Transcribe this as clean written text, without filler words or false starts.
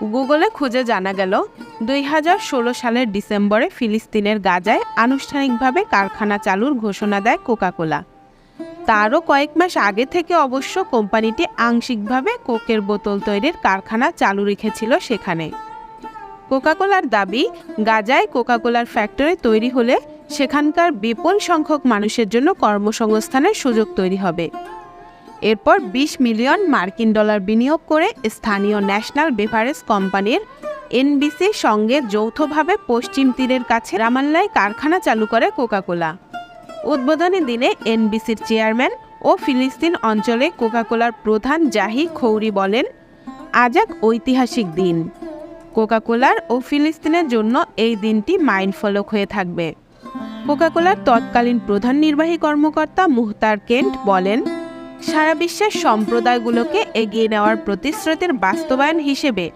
গুগলে খুঁজে জানা গেল 2016 সালের ডিসেম্বরে ফিলিস্তিনের গাজায় আনুষ্ঠানিকভাবে কারখানা চালুর ঘোষণা দেয় কোকাকোলা। তারও কয়েক মাস আগে থেকে অবশ্য কোম্পানিটি আংশিকভাবে কোকের বোতল তৈরির কারখানা চালু রেখেছিল সেখানে। কোকাকোলার দাবি, গাজায় কোকাকোলার ফ্যাক্টরি তৈরি হলে সেখানকার বিপুল সংখ্যক মানুষের জন্য কর্মসংস্থানের সুযোগ তৈরি হবে। এরপর 20 মিলিয়ন মার্কিন ডলার বিনিয়োগ করে স্থানীয় ন্যাশনাল বেভারেজ কোম্পানির এনবিসির সঙ্গে যৌথভাবে পশ্চিম তীরের কাছে রামাল্লায় কারখানা চালু করে কোকাকোলা। উদ্বোধনী দিনে এনবিসির চেয়ারম্যান ও ফিলিস্তিন অঞ্চলে কোকাকোলার প্রধান জাহি খৌরি বলেন, আজ এক ঐতিহাসিক দিন। কোকাকোলার ও ফিলিস্তিনের জন্য এই দিনটি মাইলফলক হয়ে থাকবে। কোকাকোলার তৎকালীন প্রধান নির্বাহী কর্মকর্তা মুহতার কেন্ট বলেন, সারা বিশ্বের সম্প্রদায়গুলোকে এগিয়ে নেওয়ার প্রতিশ্রুতির বাস্তবায়ন হিসেবে